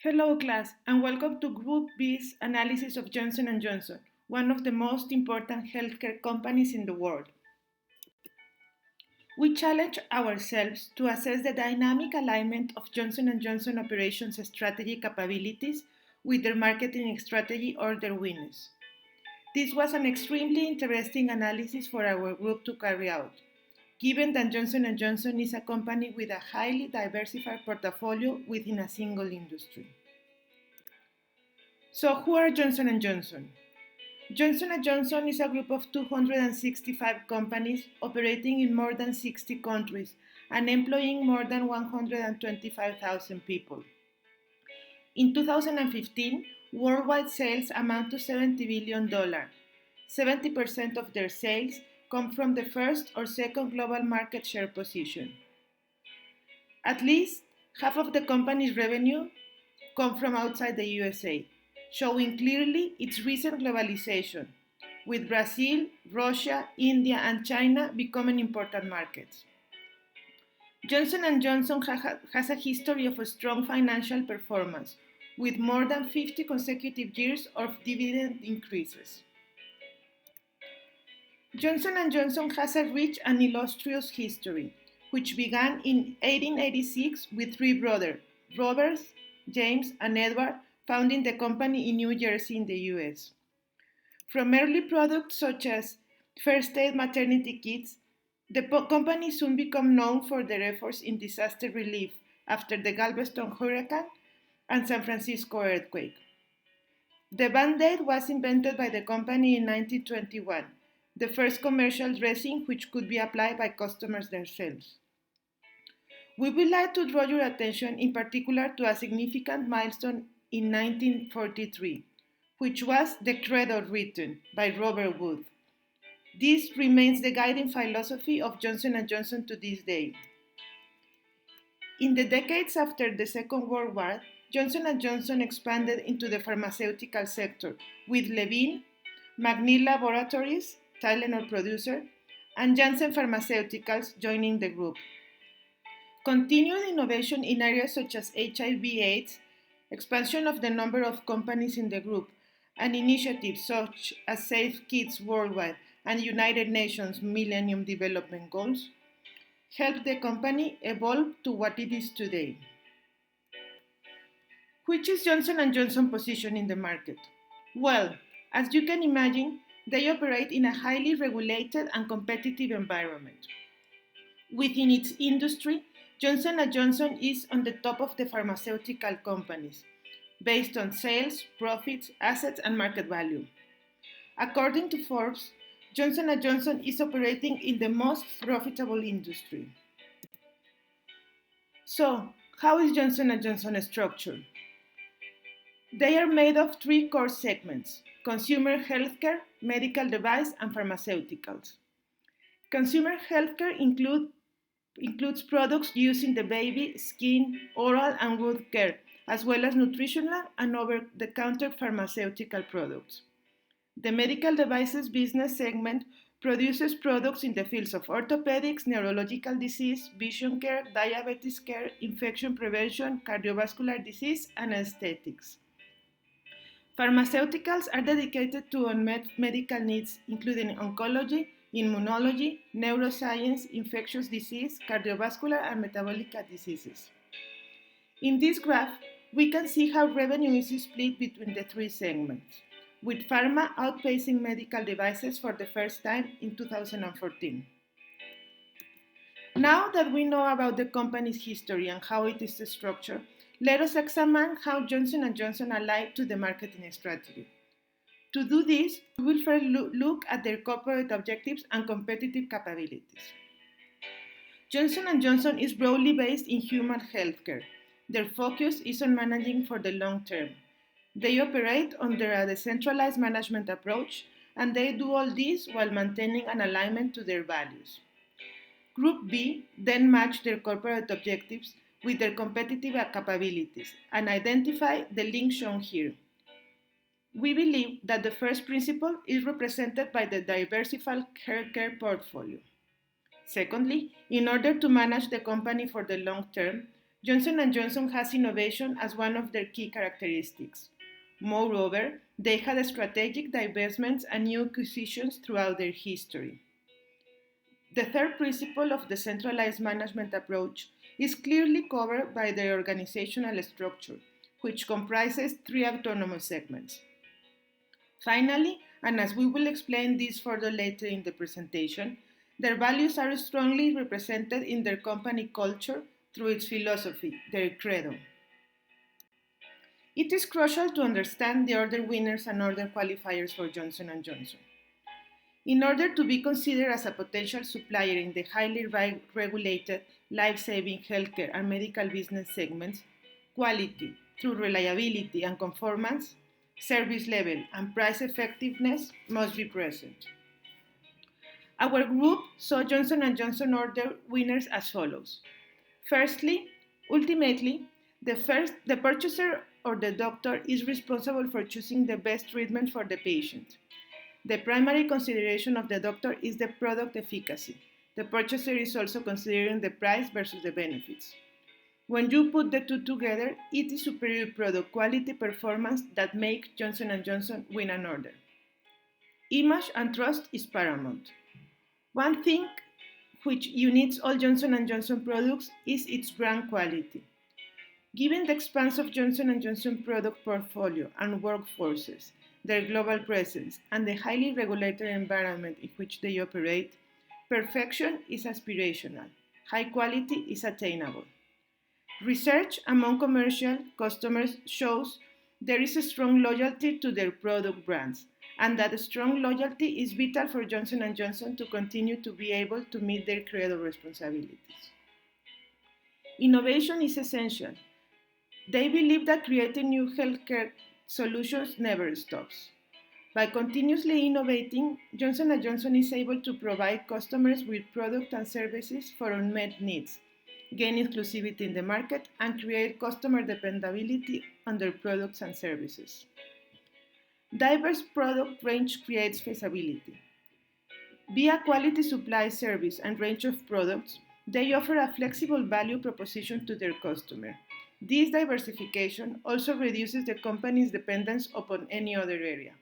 Hello class and welcome to Group B's analysis of Johnson & Johnson, one of the most important healthcare companies in the world. We challenge ourselves to assess the dynamic alignment of Johnson & Johnson operations strategy capabilities with their marketing strategy or their winners. This was an extremely interesting analysis for our group to carry out, given that Johnson & Johnson is a company with a highly diversified portfolio within a single industry. So, who are Johnson & Johnson? Johnson & Johnson is a group of 265 companies operating in more than 60 countries and employing more than 125,000 people. In 2015, worldwide sales amount to $70 billion. 70% of their sales come from the first or second global market share position. At least half of the company's revenue come from outside the USA, showing clearly its recent globalization, with Brazil, Russia, India, and China becoming important markets. Johnson & Johnson has a history of a strong financial performance, with more than 50 consecutive years of dividend increases. Johnson & Johnson has a rich and illustrious history, which began in 1886 with three brothers, Robert, James, and Edward, founding the company in New Jersey in the US. From early products such as first aid maternity kits, the company soon became known for their efforts in disaster relief after the Galveston hurricane and San Francisco earthquake. The Band-Aid was invented by the company in 1921, the first commercial dressing which could be applied by customers themselves. We would like to draw your attention in particular to a significant milestone in 1943, which was the Credo written by Robert Wood. This remains the guiding philosophy of Johnson & Johnson to this day. In the decades after the Second World War, Johnson & Johnson expanded into the pharmaceutical sector with Levine, McNeil Laboratories, Tylenol producer, and Janssen Pharmaceuticals joining the group. Continued innovation in areas such as HIV/AIDS, expansion of the number of companies in the group, and initiatives such as Safe Kids Worldwide and United Nations Millennium Development Goals helped the company evolve to what it is today. Which is Johnson & Johnson position in the market? Well, as you can imagine, they operate in a highly regulated and competitive environment. Within its industry, Johnson & Johnson is on the top of the pharmaceutical companies, based on sales, profits, assets, and market value. According to Forbes, Johnson & Johnson is operating in the most profitable industry. So, how is Johnson & Johnson structured? They are made of three core segments: consumer healthcare, medical device, and pharmaceuticals. Consumer healthcare includes products used in the baby, skin, oral, and wound care, as well as nutritional and over-the-counter pharmaceutical products. The medical devices business segment produces products in the fields of orthopedics, neurological disease, vision care, diabetes care, infection prevention, cardiovascular disease, and aesthetics. Pharmaceuticals are dedicated to unmet medical needs, including oncology, immunology, neuroscience, infectious disease, cardiovascular, and metabolic diseases. In this graph, we can see how revenue is split between the three segments, with pharma outpacing medical devices for the first time in 2014. Now that we know about the company's history and how it is structured, let us examine how Johnson & Johnson aligned to the marketing strategy. To do this, we will first look at their corporate objectives and competitive capabilities. Johnson & Johnson is broadly based in human healthcare. Their focus is on managing for the long term. They operate under a decentralized management approach, and they do all this while maintaining an alignment to their values. Group B then match their corporate objectives with their competitive capabilities and identify the link shown here. We believe that the first principle is represented by the diversified healthcare portfolio. Secondly, in order to manage the company for the long term, Johnson & Johnson has innovation as one of their key characteristics. Moreover, they had strategic divestments and new acquisitions throughout their history. The third principle of the centralized management approach is clearly covered by their organizational structure, which comprises three autonomous segments. Finally, and as we will explain this further later in the presentation, their values are strongly represented in their company culture through its philosophy, their credo. It is crucial to understand the order winners and order qualifiers for Johnson & Johnson. In order to be considered as a potential supplier in the highly regulated, life-saving healthcare and medical business segments, quality, through reliability and conformance, service level, and price effectiveness must be present. Our group saw Johnson & Johnson order winners as follows. Firstly, ultimately, the purchaser or the doctor is responsible for choosing the best treatment for the patient. The primary consideration of the doctor is the product efficacy. The purchaser is also considering the price versus the benefits. When you put the two together, it is superior product quality performance that makes Johnson & Johnson win an order. Image and trust is paramount. One thing which unites all Johnson & Johnson products is its brand quality. Given the expanse of Johnson & Johnson product portfolio and workforces, their global presence, and the highly regulated environment in which they operate, perfection is aspirational, high quality is attainable. Research among commercial customers shows there is a strong loyalty to their product brands, and that strong loyalty is vital for Johnson & Johnson to continue to be able to meet their credo responsibilities. Innovation is essential. They believe that creating new healthcare solutions never stops. By continuously innovating, Johnson & Johnson is able to provide customers with products and services for unmet needs, gain exclusivity in the market, and create customer dependability on their products and services. Diverse product range creates feasibility. Via quality supply service and range of products, they offer a flexible value proposition to their customer. This diversification also reduces the company's dependence upon any other area.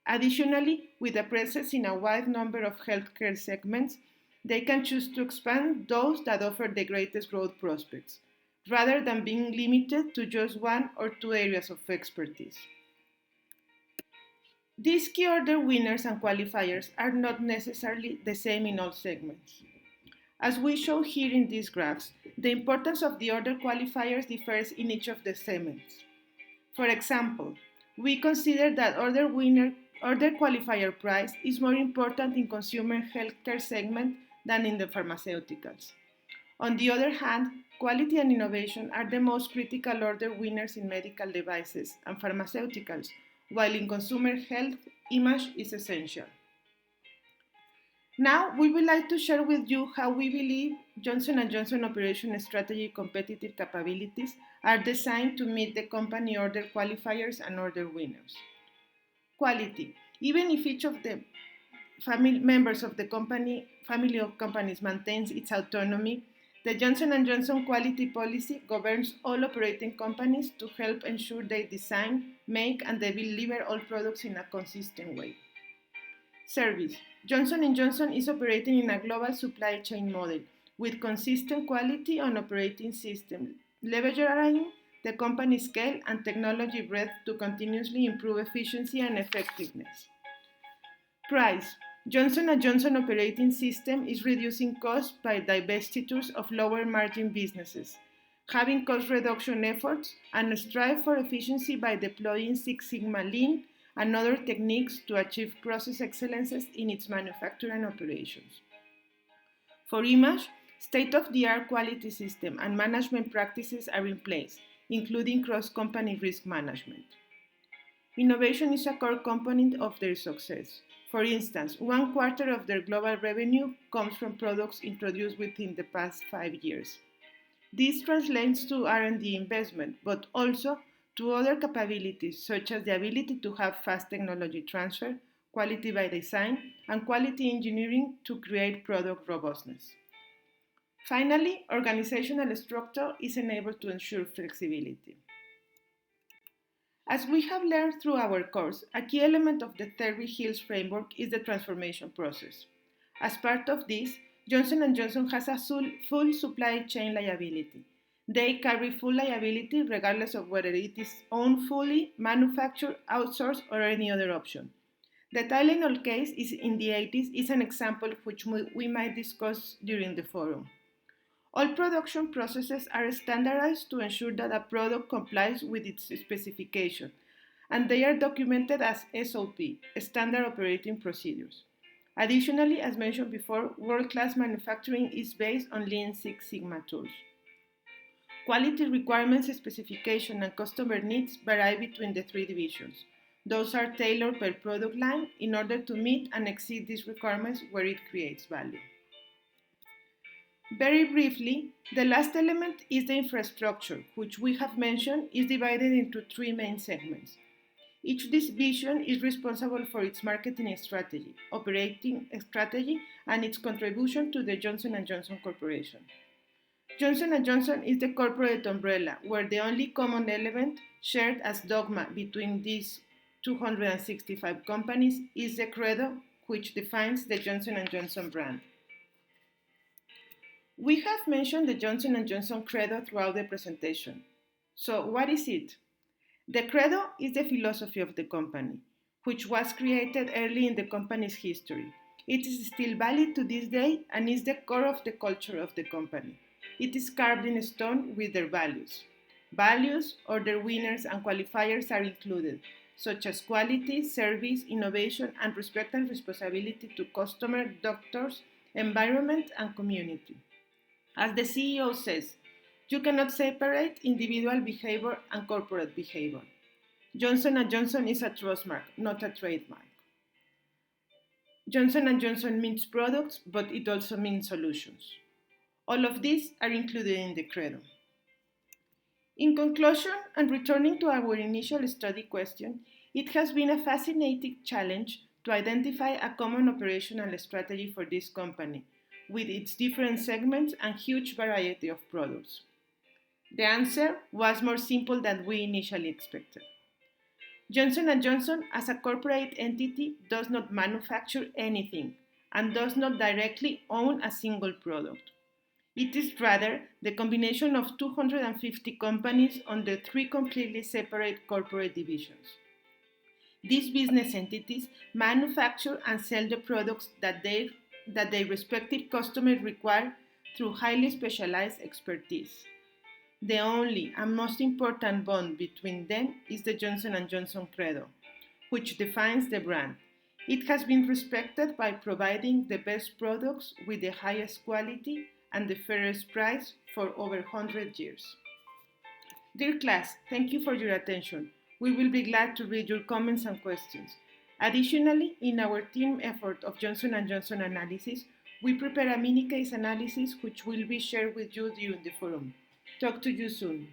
Additionally, with a presence in a wide number of healthcare segments, they can choose to expand those that offer the greatest growth prospects, rather than being limited to just one or two areas of expertise. These key order winners and qualifiers are not necessarily the same in all segments. As we show here in these graphs, the importance of the order qualifiers differs in each of the segments. For example, we consider that order qualifier price is more important in consumer healthcare segment than in the pharmaceuticals. On the other hand, quality and innovation are the most critical order winners in medical devices and pharmaceuticals, while in consumer health, image is essential. Now, we would like to share with you how we believe Johnson & Johnson operation strategy competitive capabilities are designed to meet the company order qualifiers and order winners. Quality. Even if each of the members of the family of companies maintains its autonomy, the Johnson & Johnson quality policy governs all operating companies to help ensure they design, make, and deliver all products in a consistent way. Service. Johnson & Johnson is operating in a global supply chain model with consistent quality on operating system, leveraging the company's scale and technology breadth to continuously improve efficiency and effectiveness. Price. Johnson & Johnson operating system is reducing costs by divestitures of lower margin businesses, having cost reduction efforts, and strive for efficiency by deploying Six Sigma Lean and other techniques to achieve process excellences in its manufacturing operations. For image, state-of-the-art quality system and management practices are in place, including cross-company risk management. Innovation is a core component of their success. For instance, 1/4 of their global revenue comes from products introduced within the past 5 years. This translates to R&D investment, but also to other capabilities such as the ability to have fast technology transfer, quality by design, and quality engineering to create product robustness. Finally, organizational structure is enabled to ensure flexibility. As we have learned through our course, a key element of the 3 Hills framework is the transformation process. As part of this, Johnson & Johnson has a full supply chain liability. They carry full liability regardless of whether it is owned fully, manufactured, outsourced, or any other option. The Tylenol case is in the 80s is an example which we might discuss during the forum. All production processes are standardized to ensure that a product complies with its specification, and they are documented as SOP, Standard Operating Procedures. Additionally, as mentioned before, world-class manufacturing is based on Lean Six Sigma tools. Quality requirements, specification, and customer needs vary between the 3 divisions. Those are tailored per product line in order to meet and exceed these requirements where it creates value. Very briefly, the last element is the infrastructure, which we have mentioned is divided into 3 main segments. Each division is responsible for its marketing strategy, operating strategy, and its contribution to the Johnson & Johnson Corporation. Johnson & Johnson is the corporate umbrella, where the only common element shared as dogma between these 265 companies is the credo, which defines the Johnson & Johnson brand. We have mentioned the Johnson & Johnson credo throughout the presentation. So what is it? The credo is the philosophy of the company, which was created early in the company's history. It is still valid to this day and is the core of the culture of the company. It is carved in stone with their values. Values, order winners, and qualifiers are included, such as quality, service, innovation, and respect and responsibility to customer, doctors, environment, and community. As the CEO says, you cannot separate individual behavior and corporate behavior. Johnson & Johnson is a trust mark, not a trademark. Johnson & Johnson means products, but it also means solutions. All of these are included in the credo. In conclusion, and returning to our initial study question, it has been a fascinating challenge to identify a common operational strategy for this company, with its different segments and huge variety of products. The answer was more simple than we initially expected. Johnson & Johnson, as a corporate entity, does not manufacture anything and does not directly own a single product. It is rather the combination of 250 companies under 3 completely separate corporate divisions. These business entities manufacture and sell the products that their respective customers require through highly specialized expertise. The only and most important bond between them is the Johnson & Johnson credo, which defines the brand. It has been respected by providing the best products with the highest quality and the fairest price for over 100 years. Dear class, thank you for your attention. We will be glad to read your comments and questions. Additionally, in our team effort of Johnson & Johnson analysis, we prepare a mini case analysis which will be shared with you during the forum. Talk to you soon.